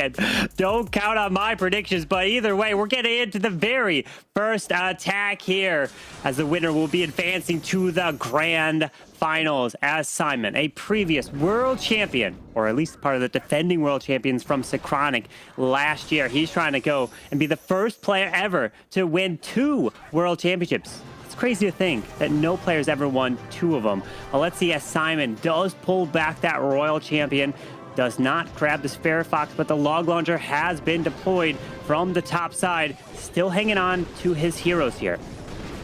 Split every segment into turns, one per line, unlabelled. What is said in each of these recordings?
again. Don't count on my predictions, but either way, we're getting into the very first attack here, as the winner will be advancing to the grand finals as Simon, a previous world champion, or at least part of the defending world champions from Synchronic last year. He's trying to go and be the first player ever to win 2 world championships. It's crazy to think that no player's ever won 2 of them. Well, let's see as Simon does pull back that royal champion. Does not grab the Spare Fox, but the log launcher has been deployed from the top side. Still hanging on to his heroes here.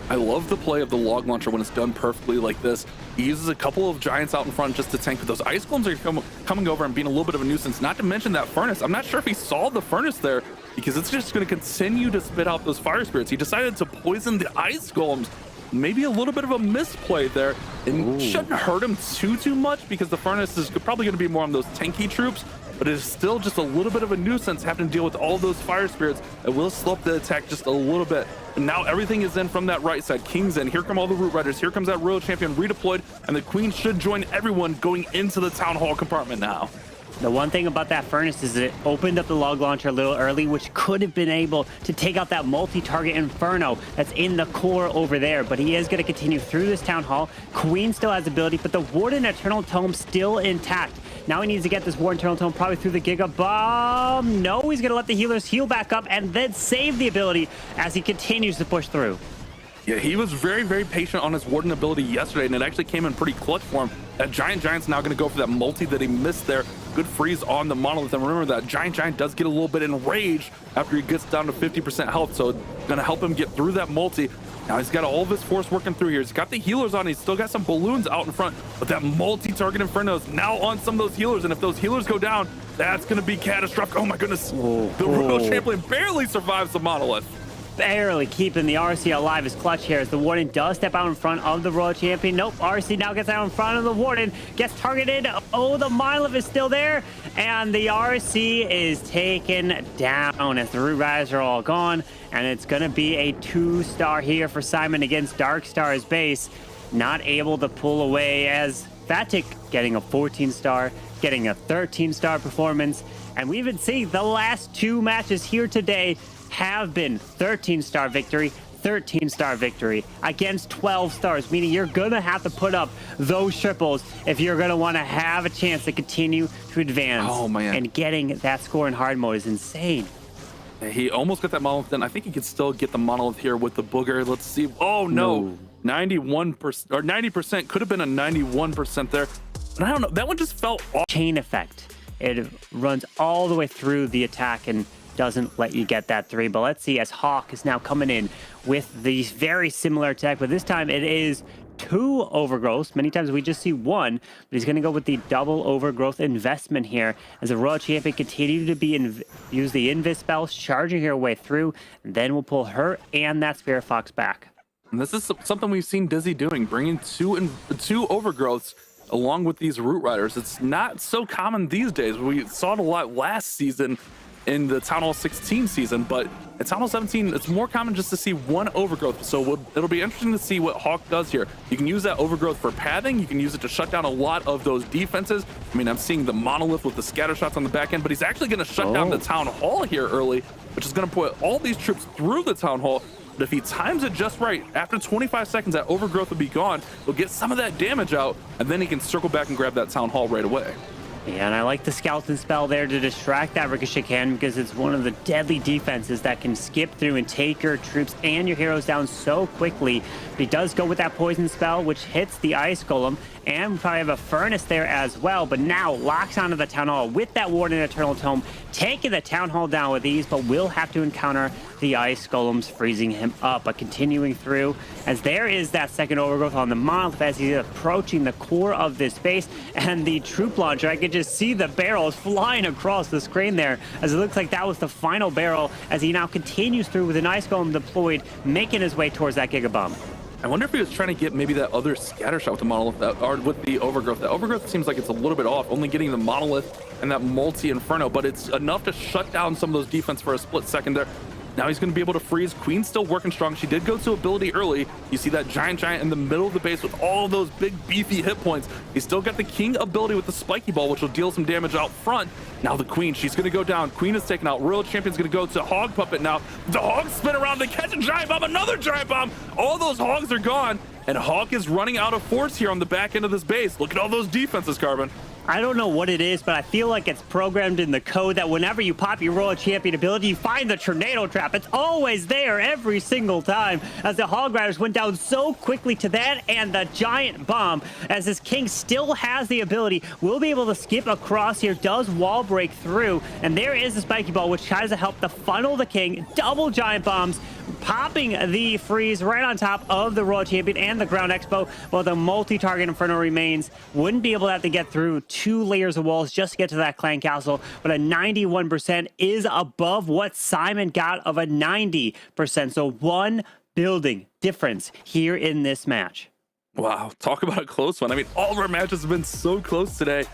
I love the play of the log launcher when it's done perfectly like this. He uses a couple of giants out in front just to tank, but those ice golems are coming over and being a little bit of a nuisance. Not to mention that furnace. I'm not sure if he saw the furnace there, because it's just going to continue to spit out those fire spirits. He decided to poison the ice golems. Maybe a little bit of a misplay there, and shouldn't hurt him too much, because the furnace is probably going to be more on those tanky troops, but it is still just a little bit of a nuisance having to deal with all those fire spirits. It will slow up the attack just a little bit. And now everything is in from that right side. King's in. Here come all the Root Riders. Here comes that Royal Champion redeployed, and the Queen should join everyone going into the Town Hall compartment now.
The one thing about that furnace is it opened up the log launcher a little early, which could have been able to take out that multi-target Inferno that's in the core over there. But he is going to continue through this Town Hall. Queen still has ability, but the Warden Eternal Tome still intact. Now he needs to get this Warden Eternal Tome probably through the Giga Bomb. No, he's going to let the healers heal back up and then save the ability as he continues to push through.
Yeah, he was very patient on his Warden ability yesterday, and it actually came in pretty clutch for him. That Giant's now going to go for that multi that he missed there. Good freeze on the Monolith, and remember that Giant does get a little bit enraged after he gets down to 50% health, so going to help him get through that multi. Now he's got all of his force working through here. He's got the healers on. He's still got some balloons out in front, but that multi-target Inferno is now on some of those healers, and if those healers go down, that's going to be catastrophic. Oh my goodness. The Royal Champion barely survives the Monolith.
Barely keeping the RC alive is clutch here as the Warden does step out in front of the Royal Champion. Nope, RC now gets out in front of the Warden, gets targeted. Oh, the Monolith is still there, and the RC is taken down as the Root Riders are all gone, and it's going to be a 2-star here for Simon against Darkstar's base. Not able to pull away as VATIC getting a 14-star, getting a 13-star performance, and we've been seeing the last 2 matches here today have been 13-star victory, 13-star victory against 12 stars, meaning you're going to have to put up those triples if you're going to want to have a chance to continue to advance.
Oh, man.
And getting that score in hard mode is insane.
He almost got that Monolith in. I think he could still get the Monolith here with the Booger. Let's see. Oh, no. 91% or 90%. Could have been a 91% there. But I don't know. That one just felt off.
Chain effect. It runs all the way through the attack and doesn't let you get that 3. But let's see as Hawk is now coming in with the very similar attack, but this time it is 2 overgrowths. Many times we just see 1, but he's going to go with the double overgrowth investment here as the Royal Champion continue to be use the Invis spell, charging her way through, and then we'll pull her and that Spare Fox back.
And this is something we've seen DIZI doing, bringing two overgrowths along with these Root Riders. It's not so common these days. We saw it a lot last season in the Town Hall 16 season, but in Town Hall 17, it's more common just to see 1 overgrowth. So it'll be interesting to see what Hawk does here. You can use that overgrowth for pathing. You can use it to shut down a lot of those defenses. I mean, I'm seeing the Monolith with the scatter shots on the back end, but he's actually going to shut down the Town Hall here early, which is going to put all these troops through the Town Hall. But if he times it just right, after 25 seconds, that overgrowth will be gone. He'll get some of that damage out, and then he can circle back and grab that Town Hall right away.
Yeah, and I like the Skeleton spell there to distract that Ricochet Cannon because it's one of the deadly defenses that can skip through and take your troops and your heroes down so quickly. But he does go with that Poison spell, which hits the Ice Golem, and we probably have a Furnace there as well, but now locks onto the Town Hall with that Warden Eternal Tome, taking the Town Hall down with ease, but will have to encounter the Ice Golems, freezing him up. But continuing through, as there is that second overgrowth on the Monolith as he's approaching the core of this base, and the Troop Launcher, I could just see the barrels flying across the screen there, as it looks like that was the final barrel, as he now continues through with an Ice Golem deployed, making his way towards that Giga Bomb.
I wonder if he was trying to get maybe that other scatter shot with the Monolith, or with the overgrowth. The overgrowth seems like it's a little bit off, only getting the Monolith and that multi-Inferno, but it's enough to shut down some of those defense for a split second there. Now he's going to be able to freeze. Queen's still working strong. She did go to ability early. You see that giant in the middle of the base with all those big beefy hit points. He's still got the king ability with the spiky ball, which will deal some damage out front. Now the queen, she's going to go down. Queen is taken out. Royal Champion's going to go to hog puppet now. The hogs spin around to catch a giant bomb. Another giant bomb. All those hogs are gone. And Hawk is running out of force here on the back end of this base. Look at all those defenses, Carbon.
I don't know what it is, but I feel like it's programmed in the code that whenever you pop your Royal Champion ability, you find the tornado trap. It's always there every single time, as the Hog Riders went down so quickly to that and the giant bomb. As this king still has the ability, will be able to skip across here, does wall break through, and there is the spiky ball, which tries to help to funnel the king. Double giant bombs, popping the freeze right on top of the Royal Champion and the Ground Expo, while the multi-target Inferno remains. Wouldn't be able to have to get through 2 layers of walls just to get to that clan castle, but a 91% is above what Simon got of a 90%. So 1 building difference here in this match.
Wow, talk about a close one. I mean, all of our matches have been so close today.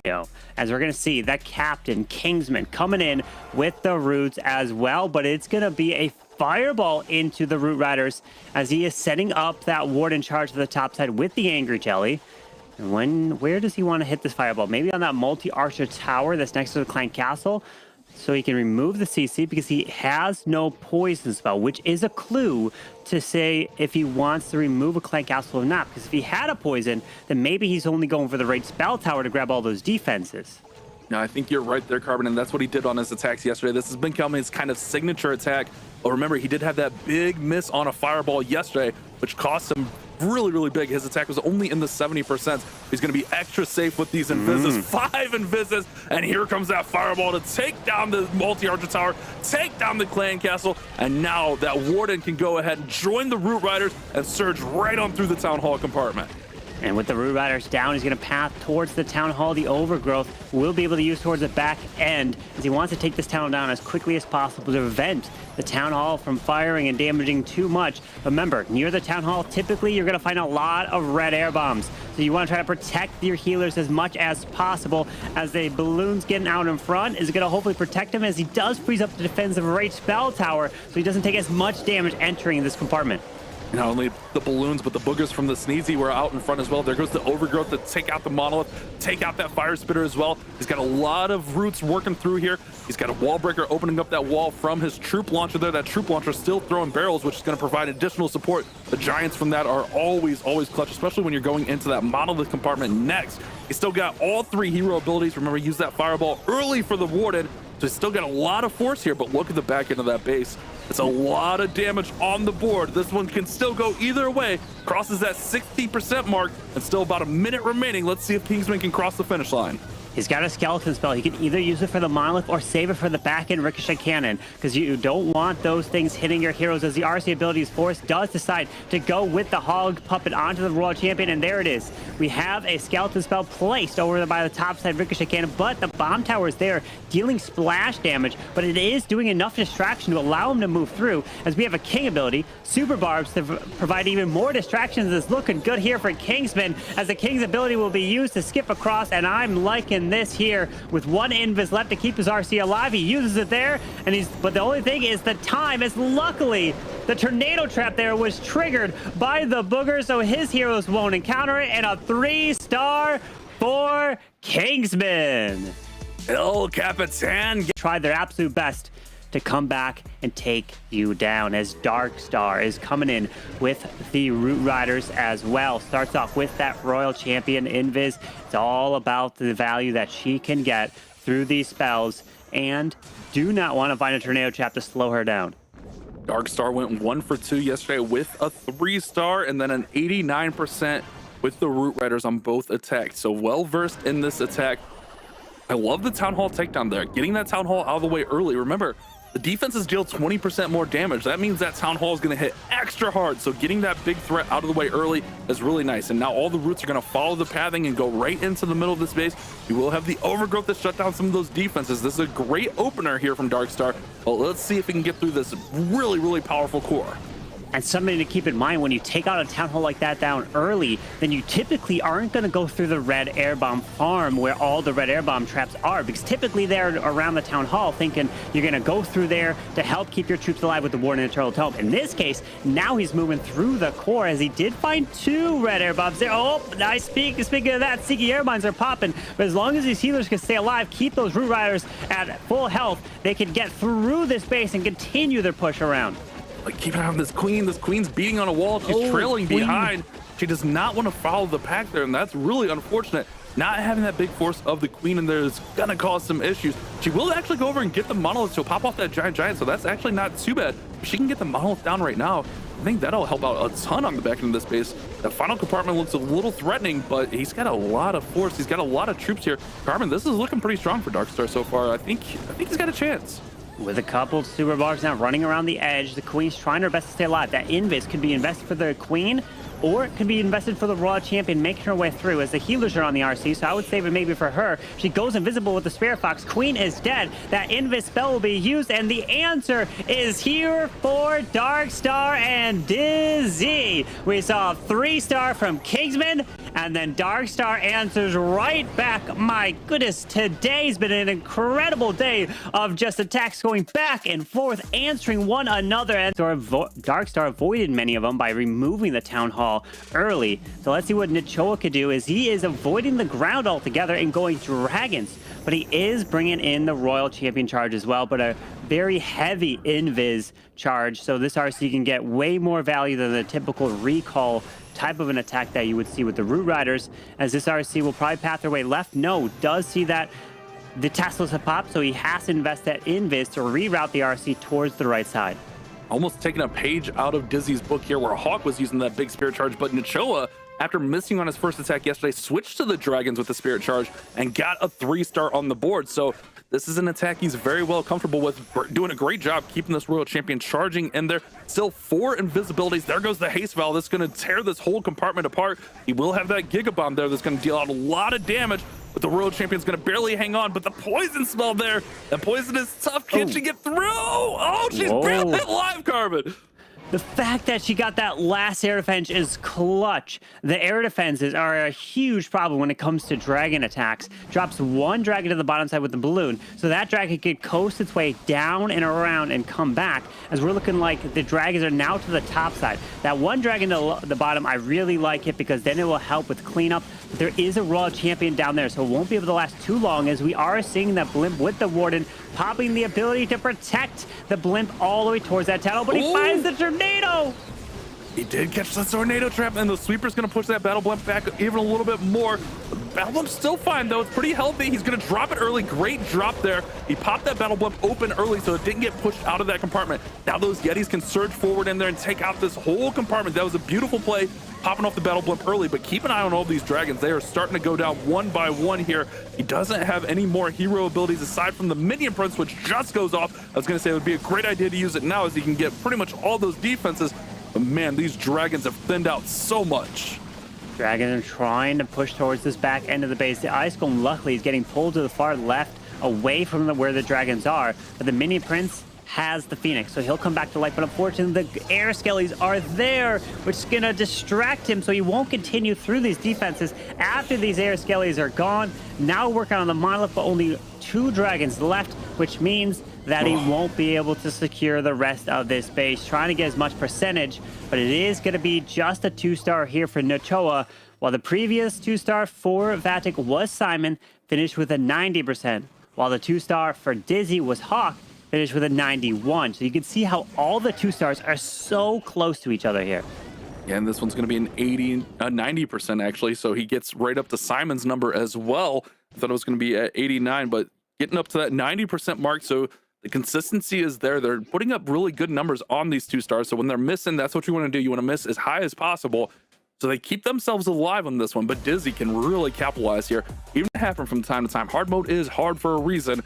As we're going to see that captain Kingsman coming in with the roots as well, but it's going to be a fireball into the Root Riders as he is setting up that warden charge to the top side with the Angry Jelly. And where does he want to hit this fireball? Maybe on that multi-archer tower that's next to the clan castle, so he can remove the CC because he has no poison spell, which is a clue to say if he wants to remove a clan castle or not. Because if he had a poison, then maybe he's only going for the right spell tower to grab all those defenses.
No, I think you're right there, Carbon, and that's what he did on his attacks yesterday. This has become his kind of signature attack. But remember, he did have that big miss on a fireball yesterday, which cost him really big. His attack was only in the 70%. He's going to be extra safe with these invises. 5 invises, and here comes that fireball to take down the multi-archer tower, take down the clan castle, and now that warden can go ahead and join the Root Riders and surge right on through the town hall compartment.
And with the Root Riders down, he's going to path towards the Town Hall. The Overgrowth will be able to use towards the back end, as he wants to take this town down as quickly as possible to prevent the Town Hall from firing and damaging too much. Remember, near the Town Hall, typically you're going to find a lot of red air bombs. So you want to try to protect your healers as much as possible, as the balloons getting out in front is going to hopefully protect him, as he does freeze up the defensive rate spell tower, so he doesn't take as much damage entering this compartment.
Not only the balloons, but the boogers from the Sneezy were out in front as well. There goes the Overgrowth to take out the Monolith, take out that Fire Spitter as well. He's got a lot of roots working through here. He's got a Wall Breaker opening up that wall from his Troop Launcher there. That Troop Launcher still throwing barrels, which is going to provide additional support. The Giants from that are always clutch, especially when you're going into that Monolith compartment next. He's still got all 3 hero abilities. Remember, use that Fireball early for the Warden. So he's still got a lot of force here, but look at the back end of that base. It's a lot of damage on the board. This one can still go either way. Crosses that 60% mark, and still about a minute remaining. Let's see if Kingsman can cross the finish line.
He's got a skeleton spell. He can either use it for the Monolith or save it for the back-end Ricochet Cannon, because you don't want those things hitting your heroes, as the RC Abilities Force does decide to go with the Hog Puppet onto the Royal Champion, and there it is. We have a skeleton spell placed over by the top side Ricochet Cannon, but the bomb tower is there, dealing splash damage, but it is doing enough distraction to allow him to move through, as we have a King ability, Super Barbs, to provide even more distractions. It's looking good here for Kingsman, as the King's ability will be used to skip across, and I'm liking this here with 1 invis left to keep his RC alive. He uses it there, and but the only thing is the time, is luckily the tornado trap there was triggered by the booger, so his heroes won't encounter it, and a 3-star for Kingsman.
El Capitan
Tried their absolute best to come back and take you down, as Dark Star is coming in with the Root Riders as well. Starts off with that Royal Champion Invis. It's all about the value that she can get through these spells, and do not want to find a tornado trap to slow her down.
Dark Star went 1 for 2 yesterday with a 3-star, and then an 89% with the Root Riders on both attacks. So well versed in this attack. I love the Town Hall takedown there. Getting that Town Hall out of the way early. Remember, the defenses deal 20% more damage. That means that Town Hall is going to hit extra hard. So getting that big threat out of the way early is really nice. And now all the roots are going to follow the pathing and go right into the middle of the space. You will have the Overgrowth to shut down some of those defenses. This is a great opener here from Dark Star. Well, let's see if we can get through this really powerful core.
And something to keep in mind, when you take out a town hall like that down early, then you typically aren't going to go through the red air bomb farm where all the red air bomb traps are, because typically they're around the town hall thinking you're going to go through there to help keep your troops alive with the Warden and Eternal Tome. In this case, now he's moving through the core, as he did find 2 red air bombs there. Oh, nice. Speaking of that, Seeking air mines are popping, but as long as these healers can stay alive, keep those Root Riders at full health, they can get through this base and continue their push around.
Like, keep an eye on this queen. This queen's beating on a wall. She's trailing behind. She does not want to follow the pack there, and that's really unfortunate. Not having that big force of the queen in there is going to cause some issues. She will actually go over and get the monolith to pop off that giant, so that's actually not too bad. If she can get the monolith down right now, I think that'll help out a ton on the back end of this base. The final compartment looks a little threatening, but he's got a lot of force. He's got a lot of troops here. Carmen, this is looking pretty strong for Darkstar so far. I think he's got a chance.
With a couple super bars now running around the edge, the queen's trying her best to stay alive. That invis could be invested for the queen, or it could be invested for the Raw champion, making her way through, as the healers are on the RC, so I would save it maybe for her. She goes invisible with the Spirit Fox. Queen is dead. That invis spell will be used, and the answer is here for Darkstar and DIZI. We saw a 3-star from Kingsman, and then Darkstar answers right back. My goodness, today's been an incredible day of just attacks going back and forth, answering one another, and Darkstar avoided many of them by removing the Town Hall early. So let's see what Nichoa could do, as he is avoiding the ground altogether and going dragons, but he is bringing in the Royal Champion charge as well, but a very heavy invis charge, so this RC can get way more value than the typical recall type of an attack that you would see with the Root Riders, as this RC will probably path their way left. No, does see that the Teslas have popped, so he has to invest that invis to reroute the RC towards the right side.
Almost taking a page out of DIZI's book here, where Hawk was using that big spirit charge, but Nichoa, after missing on his first attack yesterday, switched to the dragons with the spirit charge and got a 3-star on the board. So this is an attack he's very well comfortable with, doing a great job keeping this Royal Champion charging in there. Still 4 invisibilities. There goes the haste valve. That's going to tear this whole compartment apart. He will have that Giga Bomb there that's going to deal out a lot of damage, but the Royal Champion's going to barely hang on. But the poison smell there, the poison is tough. Can she get through? Oh, she's barely alive, Carmen.
The fact that she got that last air defense is clutch. The air defenses are a huge problem when it comes to dragon attacks. Drops 1 dragon to the bottom side with the balloon, so that dragon could coast its way down and around and come back, as we're looking like the dragons are now to the top side. That 1 dragon to the bottom, I really like it, because then it will help with cleanup. But there is a Royal Champion down there, so it won't be able to last too long, as we are seeing that blimp with the Warden popping the ability to protect the blimp all the way towards that tunnel, but he finds the tornado.
He did catch the tornado trap, and the sweeper's going to push that battle blimp back even a little bit more. The battle blimp's still fine, though. It's pretty healthy. He's going to drop it early. Great drop there. He popped that battle blimp open early, so it didn't get pushed out of that compartment. Now those Yetis can surge forward in there and take out this whole compartment. That was a beautiful play, popping off the battle blimp early, but keep an eye on all these dragons. They are starting to go down one by one here. He doesn't have any more hero abilities aside from the minion prince, which just goes off. I was going to say it would be a great idea to use it now, as he can get pretty much all those defenses. But man, these dragons have thinned out so much.
Dragons are trying to push towards this back end of the base. The Ice Golem, luckily, is getting pulled to the far left, away from where the dragons are. But the minion prince has the Phoenix, so he'll come back to life. But unfortunately, the air skellies are there, which is going to distract him, so he won't continue through these defenses after these air skellies are gone. Now working on the monolith, but only 2 dragons left, which means that he won't be able to secure the rest of this base. Trying to get as much percentage, but it is going to be just a 2-star here for Nichoa, while the previous 2-star for VATIC was Simon, finished with a 90%, while the 2-star for DIZI was Hawk, finished with a 91. So you can see how all the 2-stars are so close to each other here.
Yeah, and this one's going to be an 90% actually, so he gets right up to Simon's number as well. I thought it was going to be at 89, but getting up to that 90% mark, so the consistency is there. They're putting up really good numbers on these 2-stars, so when they're missing, that's what you want to do. You want to miss as high as possible, so they keep themselves alive on this one. But DIZI can really capitalize here. Even happen from time to time. Hard mode is hard for a reason.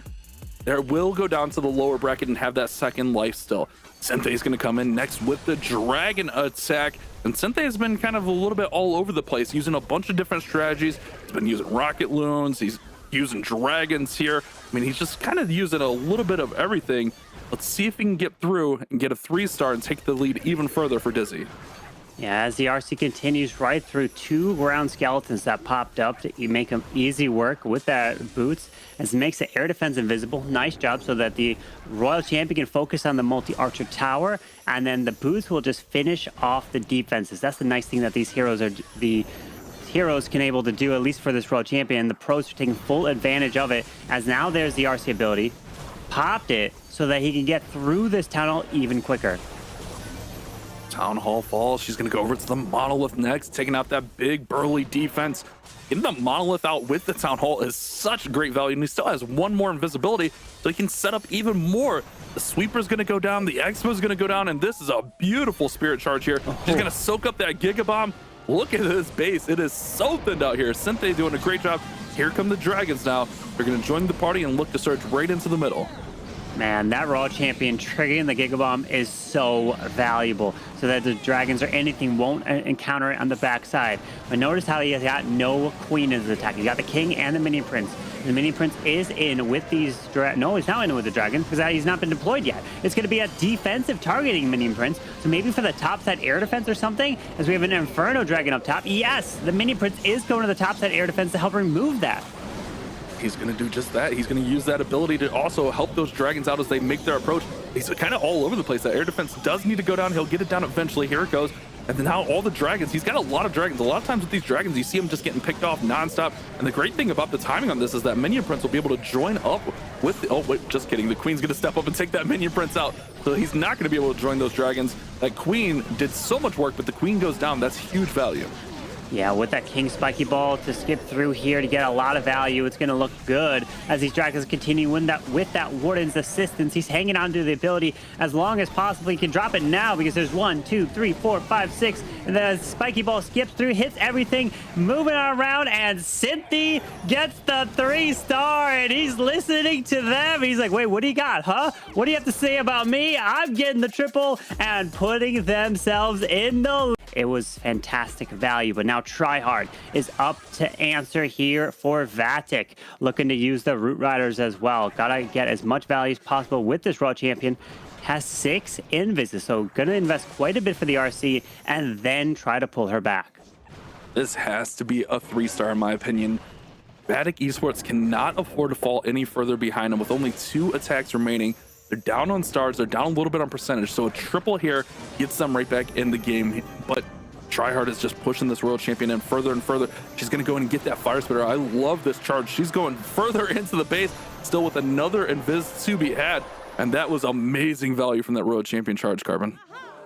There will go down to the lower bracket and have that second life still. Synthe's going to come in next with the dragon attack, and Synthé has been kind of a little bit all over the place, using a bunch of different strategies. He's been using rocket loons, he's using dragons here. I mean, he's just kind of using a little bit of everything. Let's see if he can get through and get a 3-star and take the lead even further for DIZI.
Yeah, as the RC continues right through 2 ground skeletons that popped up to make them easy work with that boots, as it makes the air defense invisible. Nice job, so that the Royal Champion can focus on the multi-archer tower, and then the boots will just finish off the defenses. That's the nice thing that these heroes can able to do, at least for this Royal Champion. The pros are taking full advantage of it, as now there's the RC ability. Popped it so that he can get through this tunnel even quicker.
Town Hall falls. She's going to go over to the Monolith next, taking out that big burly defense. Getting the Monolith out with the Town Hall is such great value, and he still has 1 more invisibility, so he can set up even more. The Sweeper's going to go down, the Expo's going to go down, and this is a beautiful Spirit Charge here. She's going to soak up that Giga Bomb. Look at this base. It is so thinned out here. Synthé doing a great job. Here come the Dragons now. They're going to join the party and look to surge right into the middle.
Man, that Royal Champion triggering the Giga Bomb is so valuable, so that the Dragons or anything won't encounter it on the backside. But notice how he has got no Queen in his attack. He's got the King and the Minion Prince. The Minion Prince is in with these... No, he's not in with the Dragons, because he's not been deployed yet. It's going to be a defensive targeting Minion Prince, so maybe for the top side air defense or something, as we have an Inferno Dragon up top. Yes, the Minion Prince is going to the top side air defense to help remove that.
He's going to do just that. He's going to use that ability to also help those Dragons out as they make their approach. He's kind of all over the place. That air defense does need to go down. He'll get it down eventually. Here it goes. And then now all the Dragons, he's got a lot of Dragons. A lot of times with these Dragons, you see them just getting picked off nonstop. And the great thing about the timing on this is that Minion Prince will be able to join up with the... Oh, wait, just kidding. The Queen's going to step up and take that Minion Prince out. So he's not going to be able to join those Dragons. That Queen did so much work, but the Queen goes down. That's huge value.
Yeah, with that King Spiky Ball to skip through here to get a lot of value, it's going to look good as these Dragons continue with that Warden's assistance. He's hanging on to the ability as long as possible. He can drop it now because there's 1, 2, 3, 4, 5, 6, and the Spiky Ball skips through, hits everything, moving around, and Cynthia gets the 3-star, and he's listening to them. He's like, wait, what do you got, huh? What do you have to say about me? I'm getting the triple and putting themselves in the... It was fantastic value, but now Tryhard is up to answer here for VATIC, looking to use the Root Riders as well. Gotta get as much value as possible with this Royal Champion. Has 6 invises, so gonna invest quite a bit for the RC and then try to pull her back.
This has to be a 3-star in my opinion. VATIC eSports cannot afford to fall any further behind them with only 2 attacks remaining. They're down on stars, they're down a little bit on percentage, so a triple here gets them right back in the game. But Tryhard is just pushing this Royal Champion in further and further. She's going to go in and get that Fire Spitter. I love this charge. She's going further into the base, still with another Invis to be had. And that was amazing value from that Royal Champion charge, Carbon.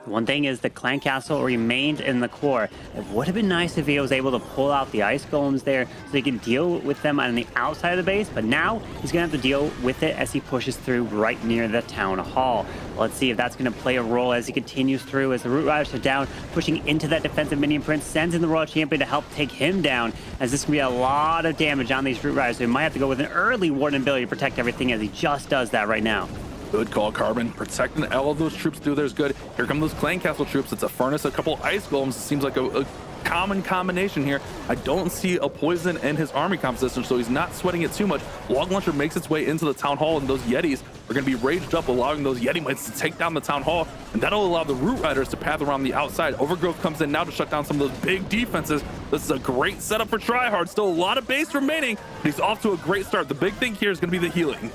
One thing is the Clan Castle remained in the core. It would have been nice if he was able to pull out the Ice Golems there so he can deal with them on the outside of the base, but now he's going to have to deal with it as he pushes through right near the Town Hall. Let's see if that's going to play a role as he continues through, as the Root Riders are down, pushing into that defensive Minion Prince, sends in the Royal Champion to help take him down, as this can be a lot of damage on these Root Riders. So he might have to go with an early Warden ability to protect everything, as he just does that right now.
Good call, Carbon. Protecting all of those troops through there's good. Here come those Clan Castle troops. It's a Furnace, a couple Ice Golems. It seems like a common combination here. I don't see a poison in his army composition, so he's not sweating it too much. Log Launcher makes its way into the Town Hall, and those Yetis are going to be raged up, allowing those Yeti Mites to take down the Town Hall, and that'll allow the Root Riders to path around the outside. Overgrowth comes in now to shut down some of those big defenses. This is a great setup for Tryhard. Still a lot of base remaining, but he's off to a great start. The big thing here is going to be the healing.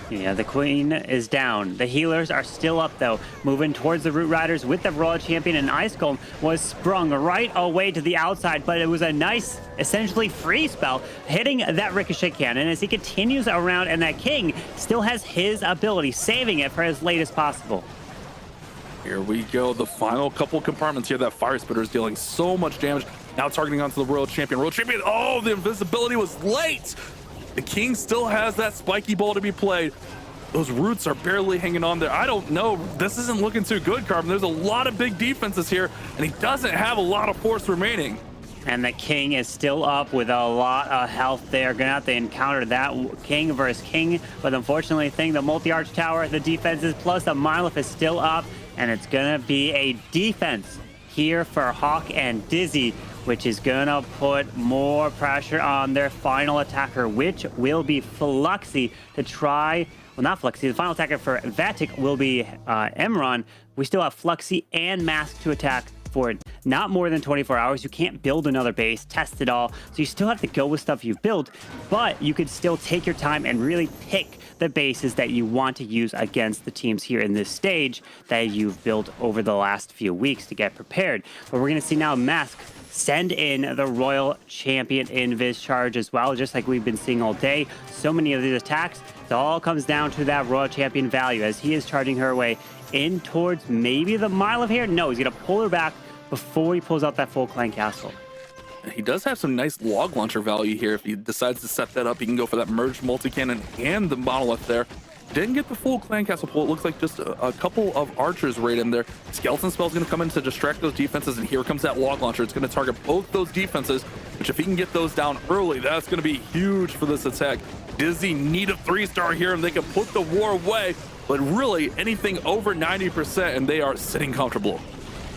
Yeah, the Queen is down. The healers are still up, though, moving towards the Root Riders with the Royal Champion, and Ice Golem was sprung right away to the outside, but it was a nice, essentially free spell, hitting that Ricochet Cannon as he continues around, and that King still has his ability, saving it for as late as possible.
Here we go, the final couple compartments here. That Fire Spitter is dealing so much damage. Now targeting onto the Royal Champion. Royal Champion, oh, the invisibility was late! The King still has that Spiky Ball to be played. Those Roots are barely hanging on there. I don't know. This isn't looking too good, Carbon. There's a lot of big defenses here, and he doesn't have a lot of force remaining.
And the King is still up with a lot of health there. Gonna have to encounter that King versus King. But unfortunately, the multi-arch tower, the defenses, plus the Monolith is still up, and it's gonna be a defense here for Hawk and DIZI, which is gonna put more pressure on their final attacker, which will be Fluxy to try. Well, not Fluxy. The final attacker for VATIC will be Emron. We still have Fluxy and Mask to attack for not more than 24 hours. You can't build another base, test it all. So you still have to go with stuff you've built, but you could still take your time and really pick the bases that you want to use against the teams here in this stage that you've built over the last few weeks to get prepared. But we're going to see now Mask send in the Royal Champion Invis charge as well, just like we've been seeing all day. So many of these attacks, it all comes down to that Royal Champion value as he is charging her way in towards maybe the mile of here. No, he's going to pull her back before he pulls out that full clan castle.
He does have some nice log launcher value here. If he decides to set that up, he can go for that merged multi-cannon and the monolith there. Didn't get the full clan castle pull. It looks like just a couple of archers right in there. Skeleton spell's going to come in to distract those defenses, and here comes that log launcher. It's going to target both those defenses, which if he can get those down early, that's going to be huge for this attack. DIZI need a 3-star here, and they can put the war away, but really anything over 90%, and they are sitting comfortable.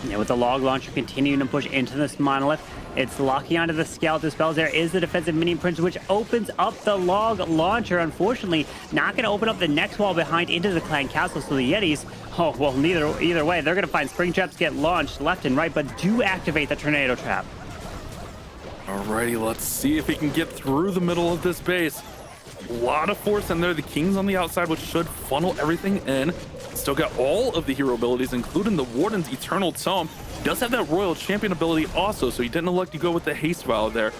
Yeah, with the log launcher continuing to push into this monolith, it's locking onto the skeleton spells. There is the defensive minion prince, which opens up the log launcher. Unfortunately, not going to open up the next wall behind into the clan castle. So the Yetis, oh well, either way, they're going to find spring traps get launched left and right, but do activate the tornado trap.
Alrighty, let's see if he can get through the middle of this base. A lot of force in there. The King's on the outside, which should funnel everything in. Still got all of the hero abilities, including the Warden's Eternal Tome. Does have that Royal Champion ability also, so he didn't elect to go with the haste vial there.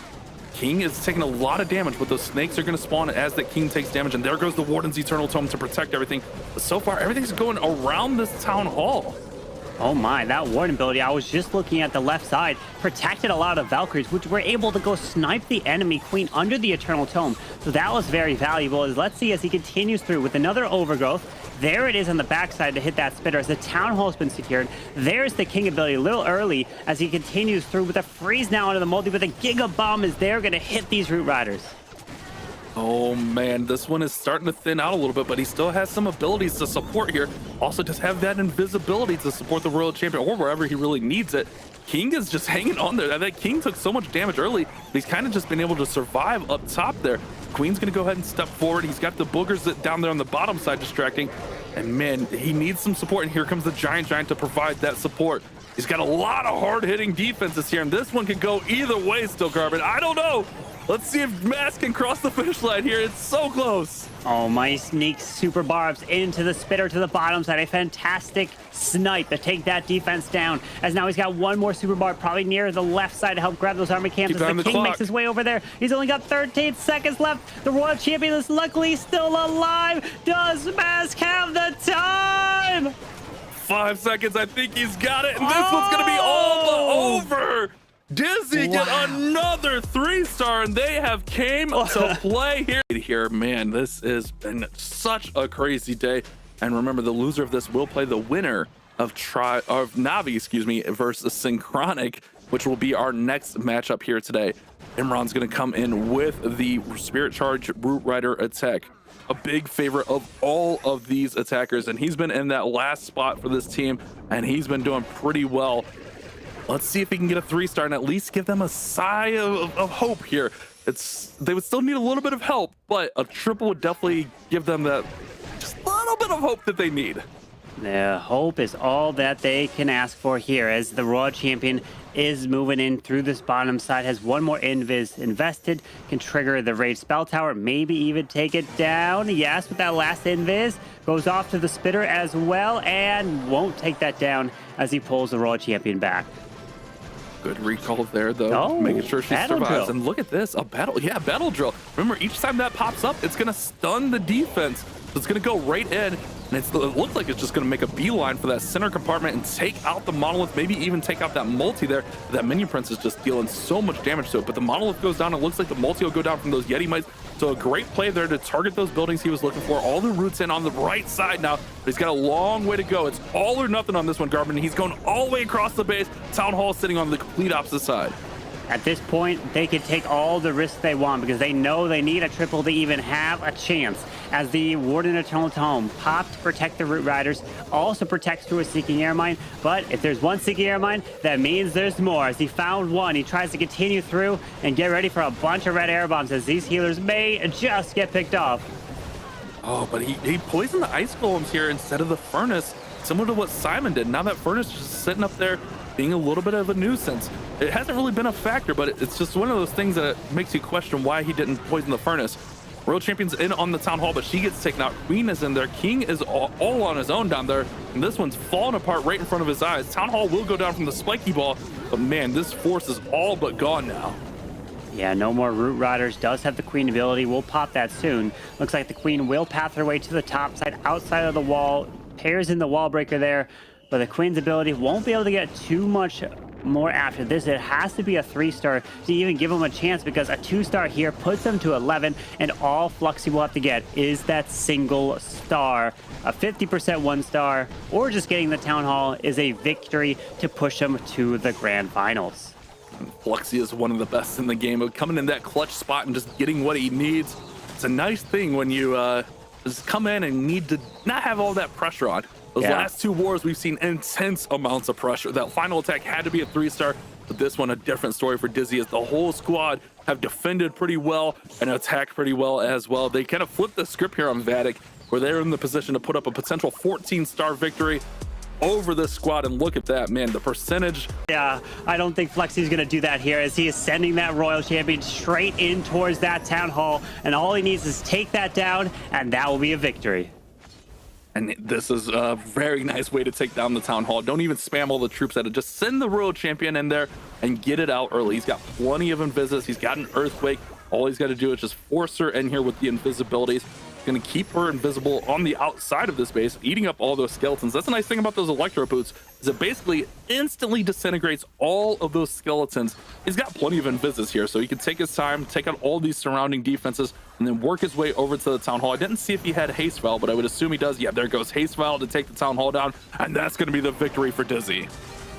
King is taking a lot of damage, but those snakes are going to spawn as that King takes damage, and there goes the Warden's Eternal Tome to protect everything. But so far, everything's going around this town hall.
Oh my, that Warden ability, I was just looking at the left side, protected a lot of Valkyries, which were able to go snipe the enemy queen under the Eternal Tome. So that was very valuable. Let's see as he continues through with another overgrowth. There it is on the backside to hit that spitter as the town hall has been secured. There's the King ability a little early as he continues through with a freeze now into the multi, but the Giga Bomb is there, going to hit these Root Riders.
Oh man, this one is starting to thin out a little bit, but he still has some abilities to support here. Also just have that invisibility to support the Royal Champion or wherever he really needs it. King is just hanging on there. That King took so much damage early, but he's kind of just been able to survive up top there. Queen's gonna go ahead and step forward. He's got the boogers down there on the bottom side distracting, and man, he needs some support, and here comes the Giant to provide that support. He's got a lot of hard-hitting defenses here, and this one could go either way still, Carbon. I don't know. Let's see if Mask can cross the finish line here. It's so close.
Oh, my sneaks super barbs into the spitter to the bottom side. A fantastic snipe to take that defense down. As now he's got one more super barb probably near the left side to help grab those armor cams. As the King makes his way over there. He's only got 13 seconds left. The Royal Champion is luckily still alive. Does Mask have the time?
5 seconds. I think he's got it. And this one's going to be all over. DIZI get another 3-star, and they have came to play here. Man, this has been such a crazy day. And remember, the loser of this will play the winner of Navi, versus Synchronic, which will be our next matchup here today. Imran's going to come in with the Spirit Charge Root Rider attack. A big favorite of all of these attackers, and he's been in that last spot for this team, and he's been doing pretty well. Let's see if he can get a 3-star and at least give them a sigh of hope here. They would still need a little bit of help, but a triple would definitely give them that just a little bit of hope that they need.
The hope is all that they can ask for here as the Royal Champion is moving in through this bottom side, has one more invis invested, can trigger the Rage Spell Tower, maybe even take it down. Yes, with that last invis, goes off to the spitter as well and won't take that down as he pulls the Royal Champion back.
Good recall there, though, making sure she survives.
Drill.
And look at this, a battle drill. Remember, each time that pops up, it's going to stun the defense. So it's going to go right in, and it looks like it's just going to make a beeline for that center compartment and take out the monolith, maybe even take out that multi there. That minion prince is just dealing so much damage to it, but the monolith goes down. It looks like the multi will go down from those Yeti mites. So a great play there to target those buildings he was looking for. All the roots in on the right side now, but he's got a long way to go. It's all or nothing on this one, Garmin. He's going all the way across the base. Town Hall sitting on the complete opposite side.
At this point, they can take all the risks they want because they know they need a triple to even have a chance. As the Warden Eternal Tome popped to protect the Root Riders, also protects through a Seeking Air Mine. But if there's one Seeking Air Mine, that means there's more. As he found one, he tries to continue through and get ready for a bunch of red air bombs as these healers may just get picked off.
Oh, but he poisoned the ice golems here instead of the furnace, similar to what Simon did. Now that furnace is just sitting up there being a little bit of a nuisance. It hasn't really been a factor, but it's just one of those things that makes you question why he didn't poison the furnace. World Champion's in on the Town Hall, but she gets taken out. Queen is in there. King is all on his own down there, and this one's falling apart right in front of his eyes. Town Hall will go down from the spiky ball, but man, this force is all but gone now.
Yeah, no more Root Riders. Does have the Queen ability. We'll pop that soon. Looks like the Queen will path her way to the top side, outside of the wall. Pairs in the wall breaker there, but the Queen's ability won't be able to get too much more after this. It has to be a 3-star to even give them a chance, because a 2-star here puts them to 11, and all Fluxy will have to get is that single star. A 50% 1-star, or just getting the Town Hall is a victory to push them to the grand finals.
Fluxy is one of the best in the game, coming in that clutch spot and just getting what he needs. It's a nice thing when you just come in and need to not have all that pressure on. Those last two wars, we've seen intense amounts of pressure. That final attack had to be a 3-star, but this one, a different story for DIZI, as the whole squad have defended pretty well and attacked pretty well as well. They kind of flipped the script here on VATIC, where they're in the position to put up a potential 14-star victory over this squad. And look at that, man, the percentage.
Yeah, I don't think Flexy's gonna do that here, as he is sending that Royal Champion straight in towards that Town Hall, and all he needs is take that down, and that will be a victory.
And this is a very nice way to take down the Town Hall. Don't even spam all the troops at it. Just send the Royal Champion in there and get it out early. He's got plenty of invises. He's got an Earthquake. All he's got to do is just force her in here with the invisibilities. Going to keep her invisible on the outside of this base, eating up all those skeletons. That's the nice thing about those Electro Boots, is it basically instantly disintegrates all of those skeletons. He's got plenty of invises here, so he can take his time, take out all these surrounding defenses, and then work his way over to the Town Hall. I didn't see if he had Haste Valve, but I would assume he does. Yeah, there goes Haste Valve to take the Town Hall down, and that's going to be the victory for DIZI.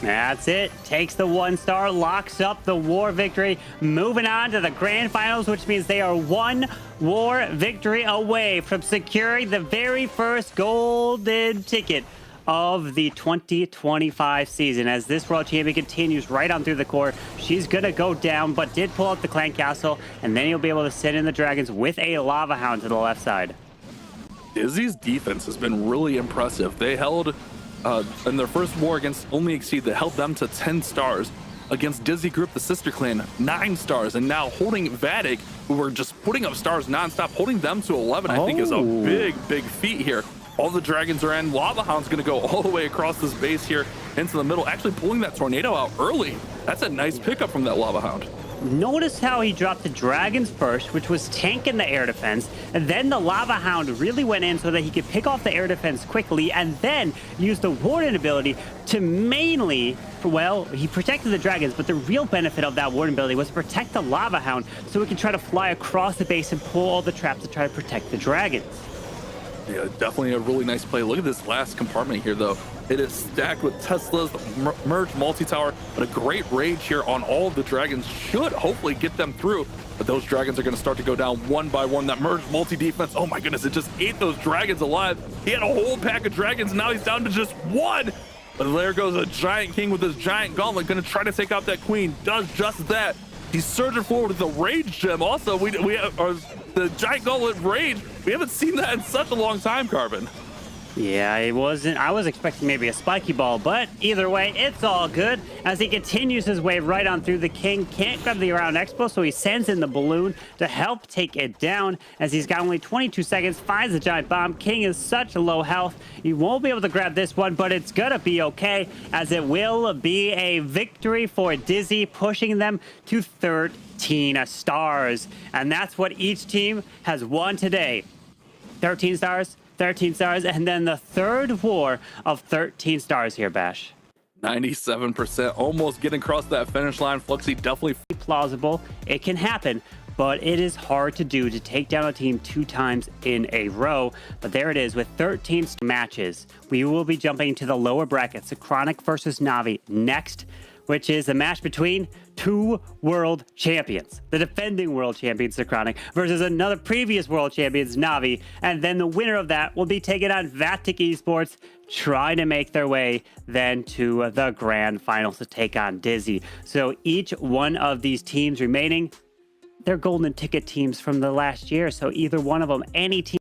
That's it. Takes the 1-star, locks up the war victory. Moving on to the grand finals, which means they are one war victory away from securing the very first golden ticket of the 2025 season. As this World Champion continues right on through the core, she's gonna go down, but did pull out the Clan Castle, and then he'll be able to send in the Dragons with a Lava Hound to the left side.
DIZI's defense has been really impressive. They held in their first war against Only Exceed, that held them to 10 stars. Against DIZI Group, the sister clan, 9 stars. And now holding VATIC, who were just putting up stars nonstop, holding them to 11, I think is a big feat here. All the Dragons are in. Lava Hound's going to go all the way across this base here into the middle, actually pulling that Tornado out early. That's a nice pickup from that Lava Hound.
Notice how he dropped the Dragons first, which was tanking the air defense, and then the Lava Hound really went in so that he could pick off the air defense quickly, and then use the Warden ability to mainly, well, he protected the Dragons, but the real benefit of that Warden ability was to protect the Lava Hound so he could try to fly across the base and pull all the traps to try to protect the Dragons.
Yeah, definitely a really nice play. Look at this last compartment here, though. It is stacked with Teslas, merge multi-tower, but a great rage here on all of the Dragons should hopefully get them through. But those Dragons are going to start to go down one by one. That merge multi-defense, oh my goodness, it just ate those Dragons alive. He had a whole pack of Dragons, and now he's down to just one. But there goes a Giant King with his Giant Gauntlet, going to try to take out that Queen. Does just that. He's surging forward with the Rage Gem. Also, we have the Giant Gauntlet Rage. We haven't seen that in such a long time, Carbon.
Yeah, it wasn't. I was expecting maybe a spiky ball, but either way, it's all good. As he continues his way right on through, the King can't grab the Around Expo, so he sends in the balloon to help take it down. As he's got only 22 seconds, finds the Giant Bomb. King is such low health, he won't be able to grab this one, but it's gonna be okay, as it will be a victory for DIZI, pushing them to 13 stars. And that's what each team has won today. 13 stars. 13 stars, and then the third war of 13 stars here, Bash.
97%, almost getting across that finish line. Fluxy definitely
plausible. It can happen, but it is hard to do, to take down a team 2 times in a row. But there it is with 13 matches. We will be jumping to the lower brackets, the Chronic versus Navi next, which is a match between two world champions. The defending world champions, Synchronic, versus another previous world champions, Navi. And then the winner of that will be taking on VATIC eSports, trying to make their way then to the grand finals to take on DIZI. So each one of these teams remaining, they're golden ticket teams from the last year. So either one of them, any team